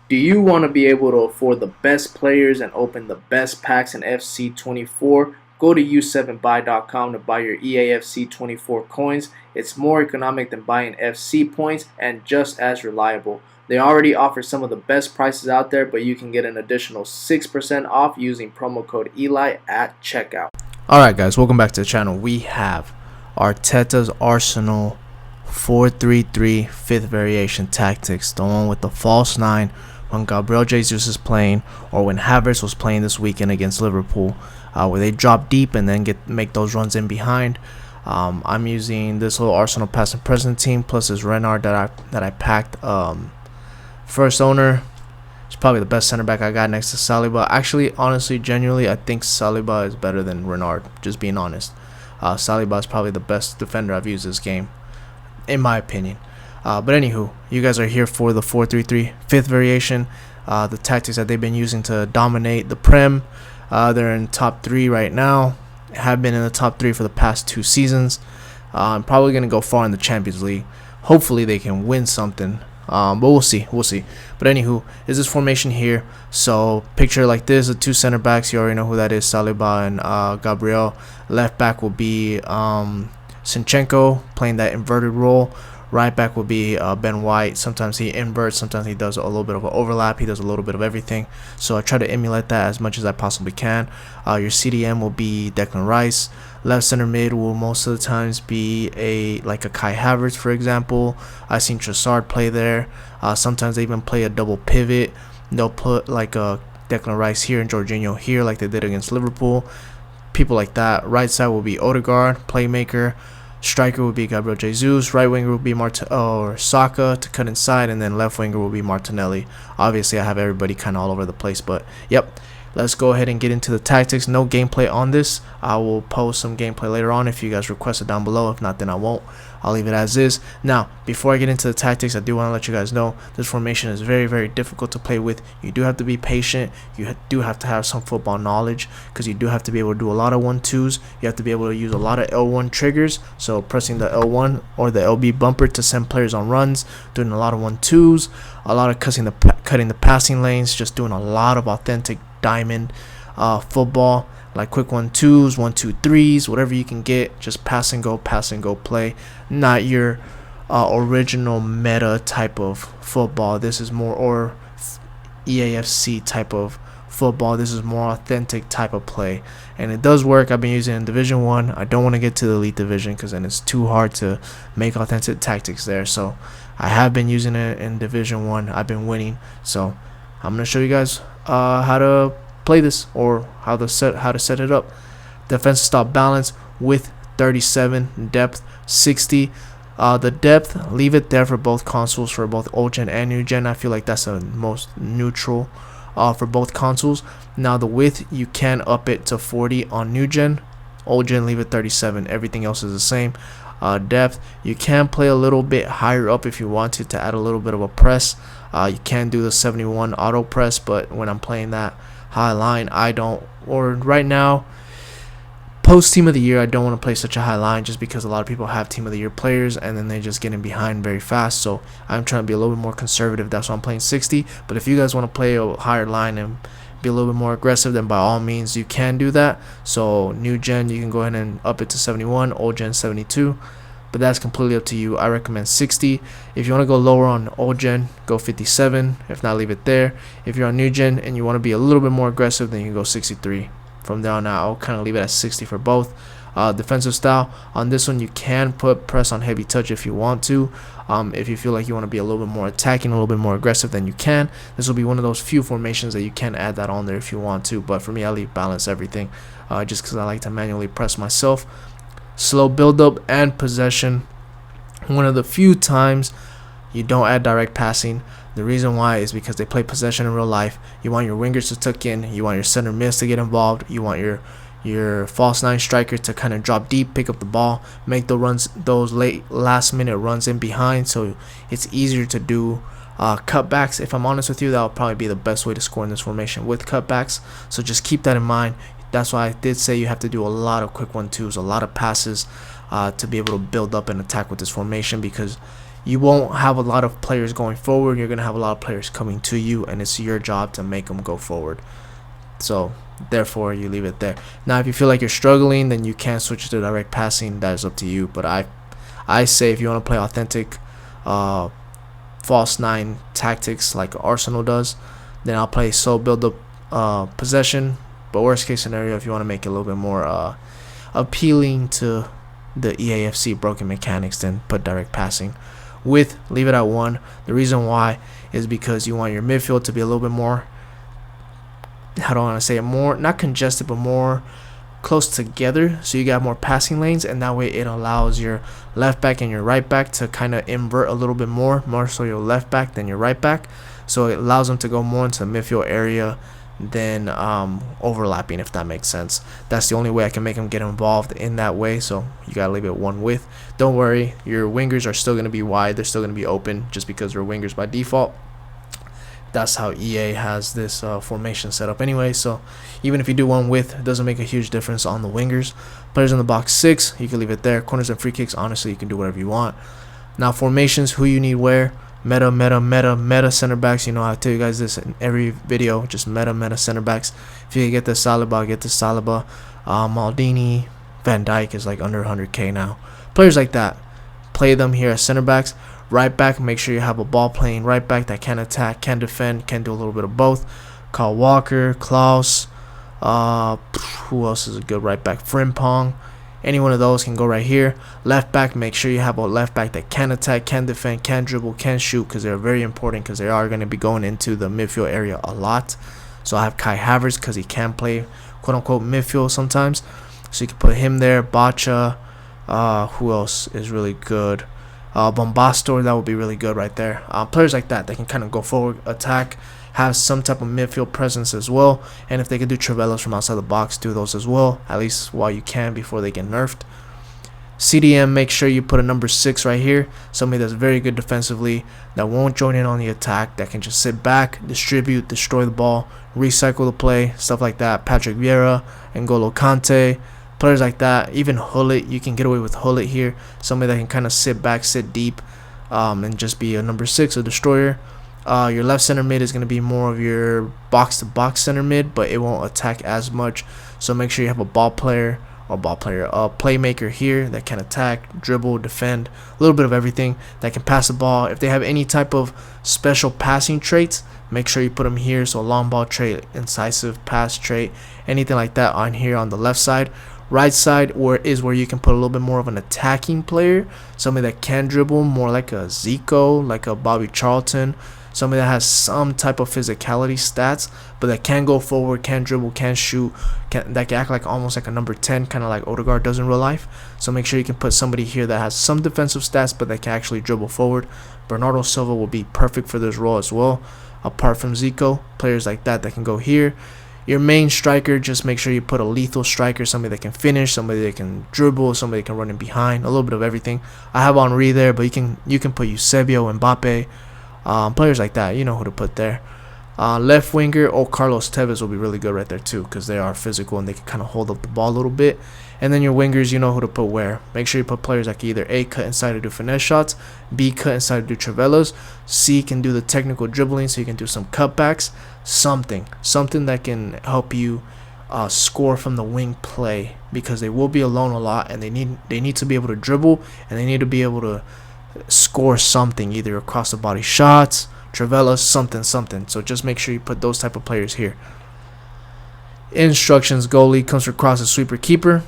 Do you want to be able to afford the best players and open the best packs in FC24? Go to u7buy.com to buy your EA FC24 coins. It's more economic than buying FC points and just as reliable. They already offer some of the best prices out there, but you can get an additional 6% off using promo code Eli at checkout. Alright guys, welcome back to the channel. We have Arteta's Arsenal 4-3-3 fifth variation tactics, the one with the false 9 when Gabriel Jesus is playing, or when Havertz was playing this weekend against Liverpool, where they drop deep and then make those runs in behind. I'm using this little Arsenal past and present team plus this Renard that I packed. First owner, it's probably the best center back I got next to Saliba. Actually, honestly, genuinely, I think Saliba is better than Renard, just being honest. Saliba is probably the best defender I've used this game, in my opinion. But anywho, you guys are here for the 4-3-3 fifth variation, the tactics that they've been using to dominate the Prem. They're in top 3 right now, have been in the top 3 for the past 2 seasons. I'm probably going to go far in the Champions League. Hopefully they can win something, but we'll see. But anywho, is this formation here? So picture like this: the 2 center backs, you already know who that is, Saliba and Gabriel. Left back will be Sinchenko, playing that inverted role. Right back will be Ben White. Sometimes he inverts, sometimes he does a little bit of an overlap. He does a little bit of everything. So I try to emulate that as much as I possibly can. Your CDM will be Declan Rice. Left center mid will most of the times be like a Kai Havertz, for example. I've seen Trossard play there. Sometimes they even play a double pivot. They'll put like a Declan Rice here and Jorginho here, like they did against Liverpool. People like that. Right side will be Odegaard, playmaker. Striker will be Gabriel Jesus. Right winger will be Saka to cut inside, and then left winger will be Martinelli. Obviously, I have everybody kind of all over the place, but yep. Let's go ahead and get into the tactics. No gameplay on this. I will post some gameplay later on if you guys request it down below. If not, then I won't. I'll leave it as is. Now, before I get into the tactics, I do want to let you guys know this formation is very, very difficult to play with. You do have to be patient. You do have to have some football knowledge, because you do have to be able to do a lot of 1-2s. You have to be able to use a lot of L1 triggers. So pressing the L1 or the LB bumper to send players on runs, doing a lot of 1-2s, a lot of cutting the passing lanes, just doing a lot of authentic diamond football, like quick 1-2s, 1-2-3s, whatever you can get. Just pass and go play, not your original meta type of football. This is more, or EAFC type of football. This is more authentic type of play, and it does work. I've been using it in Division 1. I don't want to get to the Elite Division because then it's too hard to make authentic tactics there. So I have been using it in Division 1. I've been winning, so I'm going to show you guys how to play this, or how to set it up. Defensive stop balance with 37, depth 60. The depth, leave it there for both consoles, for both old gen and new gen. I feel like that's the most neutral for both consoles. Now the width, you can up it to 40 on new gen. Old gen, leave it 37. Everything else is the same. Depth, you can play a little bit higher up if you want to add a little bit of a press. You can do the 71 auto press, but when I'm playing that high line, I don't, or right now post team of the year, I don't want to play such a high line, just because a lot of people have team of the year players and then they just getting behind very fast. So I'm trying to be a little bit more conservative. That's why I'm playing 60. But if you guys want to play a higher line and be a little bit more aggressive, then by all means you can do that. So new gen, you can go ahead and up it to 71, old gen 72, but that's completely up to you. I recommend 60. If you want to go lower on old gen, go 57. If not, leave it there. If you're on new gen and you want to be a little bit more aggressive, then you can go 63. From there on out, I'll kind of leave it at 60 for both. Defensive style, on this one you can put press on heavy touch if you want to. If you feel like you want to be a little bit more attacking, a little bit more aggressive, then you can. This will be one of those few formations that you can add that on there if you want to, but for me, I leave balance everything, just because I like to manually press myself. Slow build up and possession, one of the few times you don't add direct passing. The reason why is because they play possession in real life. You want your wingers to tuck in, you want your center mids to get involved, you want your false 9 striker to kind of drop deep, pick up the ball, make the runs, those last minute runs in behind, so it's easier to do cutbacks. If I'm honest with you, that will probably be the best way to score in this formation, with cutbacks. So just keep that in mind. That's why I did say you have to do a lot of quick 1-2s, a lot of passes to be able to build up and attack with this formation, because you won't have a lot of players going forward. You're gonna have a lot of players coming to you, and it's your job to make them go forward. So therefore, you leave it there. Now, if you feel like you're struggling, then you can switch to direct passing. That is up to you. But I say if you want to play authentic false nine tactics like Arsenal does, then I'll play slow build up possession. But worst case scenario, if you want to make it a little bit more appealing to the EAFC broken mechanics, then put direct passing. Leave it at 1. The reason why is because you want your midfield to be a little bit more, how do I want to say it, more not congested but more close together, so you got more passing lanes, and that way it allows your left back and your right back to kind of invert a little bit more so your left back than your right back, so it allows them to go more into the midfield area than overlapping, if that makes sense. That's the only way I can make them get involved in that way, so you gotta leave it 1 width. Don't worry, your wingers are still gonna be wide, they're still gonna be open just because they're wingers by default. That's how EA has this formation set up anyway, so even if you do 1 width, it doesn't make a huge difference on the wingers. Players in the box 6, you can leave it there. Corners and free kicks, honestly, you can do whatever you want. Now formations, who you need where. Meta center backs. You know, I tell you guys this in every video, just meta center backs. If you can get the Saliba, get the Saliba. Maldini, Van Dijk is like under 100k now. Players like that, play them here as center backs. Right back, make sure you have a ball playing right back that can attack, can defend, can do a little bit of both. Kyle Walker, Klaus, who else is a good right back? Frimpong. Any one of those can go right here. Left back, make sure you have a left back that can attack, can defend, can dribble, can shoot, because they're very important, because they are going to be going into the midfield area a lot. So I have Kai Havertz because he can play quote-unquote midfield sometimes. So you can put him there. Bacha. Who else is really good? Bombastor, that would be really good right there. Players like that can kind of go forward, attack, have some type of midfield presence as well. And if they can do Travellas from outside the box, do those as well, at least while you can before they get nerfed. CDM, make sure you put a number 6 right here, somebody that's very good defensively, that won't join in on the attack, that can just sit back, distribute, destroy the ball, recycle the play, stuff like that. Patrick Vieira, N'Golo Kante, players like that. Even Hullet, you can get away with Hullet here, somebody that can kind of sit back, sit deep, and just be a number 6, a destroyer. Your left center mid is going to be more of your box-to-box center mid, but it won't attack as much. So make sure you have a playmaker here that can attack, dribble, defend, a little bit of everything, that can pass the ball. If they have any type of special passing traits, make sure you put them here. So long ball trait, incisive pass trait, anything like that on here on the left side. Right side where you can put a little bit more of an attacking player, somebody that can dribble, more like a Zico, like a Bobby Charlton, somebody that has some type of physicality stats, but that can go forward, can dribble, can shoot, that can act like almost like a number 10, kind of like Odegaard does in real life. So make sure you can put somebody here that has some defensive stats, but that can actually dribble forward. Bernardo Silva will be perfect for this role as well. Apart from Zico, players like that can go here. Your main striker, just make sure you put a lethal striker, somebody that can finish, somebody that can dribble, somebody that can run in behind, a little bit of everything. I have Henry there, but you can put Eusebio, Mbappe, players like that. You know who to put there. Left winger, Carlos Tevez will be really good right there too, because they are physical and they can kind of hold up the ball a little bit. And then your wingers, you know who to put where. Make sure you put players that can either A, cut inside to do finesse shots, B, cut inside to do Travellas, C, can do the technical dribbling so you can do some cutbacks, something that can help you score from the wing play, because they will be alone a lot, and they need to be able to dribble, and they need to be able to score something, either across the body shots, Travellas, something. So just make sure you put those type of players here. Instructions: goalie comes for crosses, sweeper, keeper.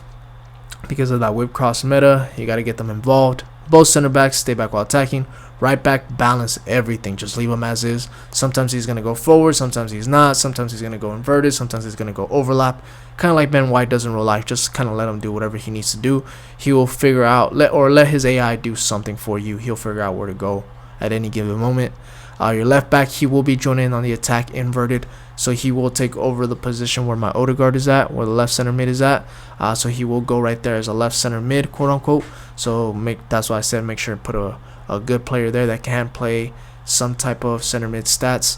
Because of that whip cross meta, you got to get them involved. Both center backs stay back while attacking. Right back, balance everything, just leave him as is. Sometimes he's going to go forward, sometimes he's not, sometimes he's going to go inverted, sometimes he's going to go overlap, kind of like Ben White does in real life. Just kind of let him do whatever he needs to do. He will figure out, let his AI do something for you. He'll figure out where to go at any given moment. Your left back, he will be joining in on the attack inverted, so he will take over the position where my Odegaard is at, where the left center mid is at. So he will go right there as a left center mid, quote unquote. So that's why I said make sure to put a good player there that can play some type of center mid stats.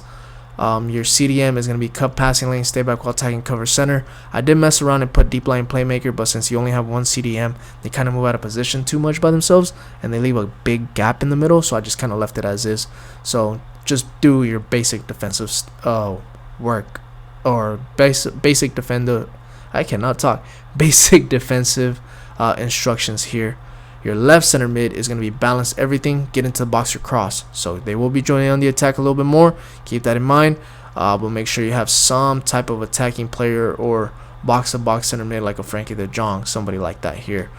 Your CDM is going to be cut passing lane, stay back while attacking, cover center. I did mess around and put deep line playmaker, but since you only have one CDM, they kind of move out of position too much by themselves, and they leave a big gap in the middle, so I just kind of left it as is. So just do your basic defensive work, or basic defender. I cannot talk. Basic defensive instructions here. Your left center mid is going to be balance everything, get into the box or cross. So they will be joining on the attack a little bit more. Keep that in mind. But make sure you have some type of attacking player or box-to-box center mid like a Frankie de Jong, somebody like that here.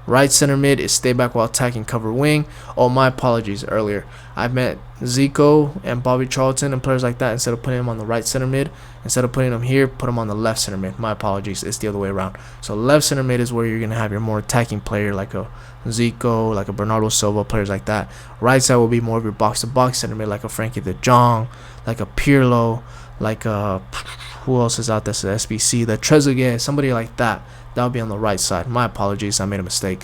Right center mid is stay back while attacking, cover wing. Oh, my apologies earlier. I meant Zico and Bobby Charlton and players like that. Instead of putting them on the right center mid, instead of putting them here, put them on the left center mid. My apologies. It's the other way around. So left center mid is where you're going to have your more attacking player like a Zico, like a Bernardo Silva, players like that. Right side will be more of your box-to-box center mid like a Frankie de Jong, like a Pirlo, like a who else is out there? So SBC, the Trezeguet, somebody like that. That'll be on the right side. My apologies, I made a mistake.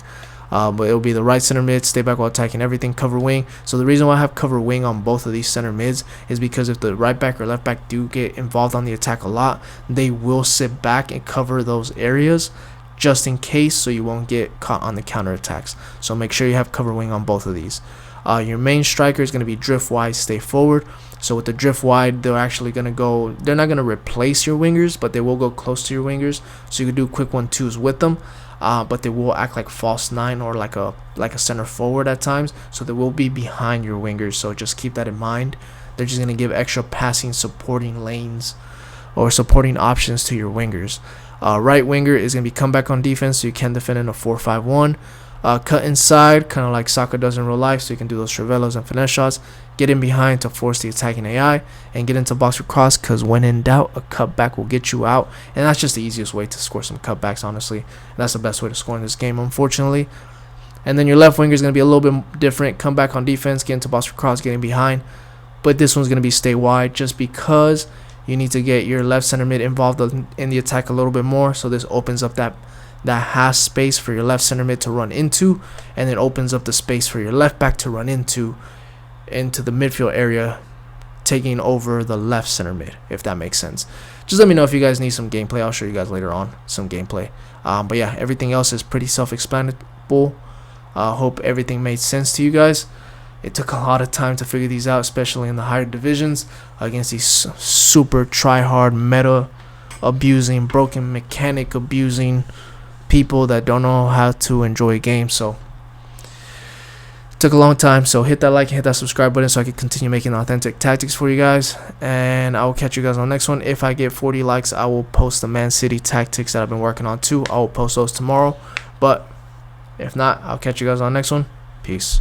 But it'll be the right center mid, stay back while attacking everything, cover wing. So the reason why I have cover wing on both of these center mids is because if the right back or left back do get involved on the attack a lot, they will sit back and cover those areas just in case, so you won't get caught on the counter attacks. So make sure you have cover wing on both of these. Your main striker is going to be drift wide, stay forward. So with the drift wide, they're actually going to go, they're not going to replace your wingers, but they will go close to your wingers, so you can do quick 1-2s with them. But they will act like false 9 or like a center forward at times, so they will be behind your wingers. So just keep that in mind. They're just going to give extra passing, supporting lanes or supporting options to your wingers. Right winger is going to be come back on defense, so you can defend in a 4-5-1. Cut inside, kind of like soccer does in real life, so you can do those travelos and finesse shots. Get in behind to force the attacking AI, and get into box or cross, because when in doubt, a cutback will get you out. And that's just the easiest way to score some cutbacks, honestly. That's the best way to score in this game, unfortunately. And then your left winger is going to be a little bit different. Come back on defense, get into box or cross, getting behind. But this one's going to be stay wide, just because you need to get your left center mid involved in the attack a little bit more. So this opens up that half space for your left center mid to run into, and it opens up the space for your left back to run into the midfield area, taking over the left center mid, if that makes sense. Just let me know if you guys need some gameplay. I'll show you guys later on some gameplay. But yeah, everything else is pretty self-explanatory. Hope everything made sense to you guys. It took a lot of time to figure these out, especially in the higher divisions against these super try-hard, meta abusing, broken mechanic abusing people that don't know how to enjoy a game. So it took a long time. So hit that like and hit that subscribe button so I can continue making authentic tactics for you guys. And I will catch you guys on the next one. If I get 40 likes, I will post the Man City tactics that I've been working on too. I will post those tomorrow. But if not, I'll catch you guys on the next one. Peace.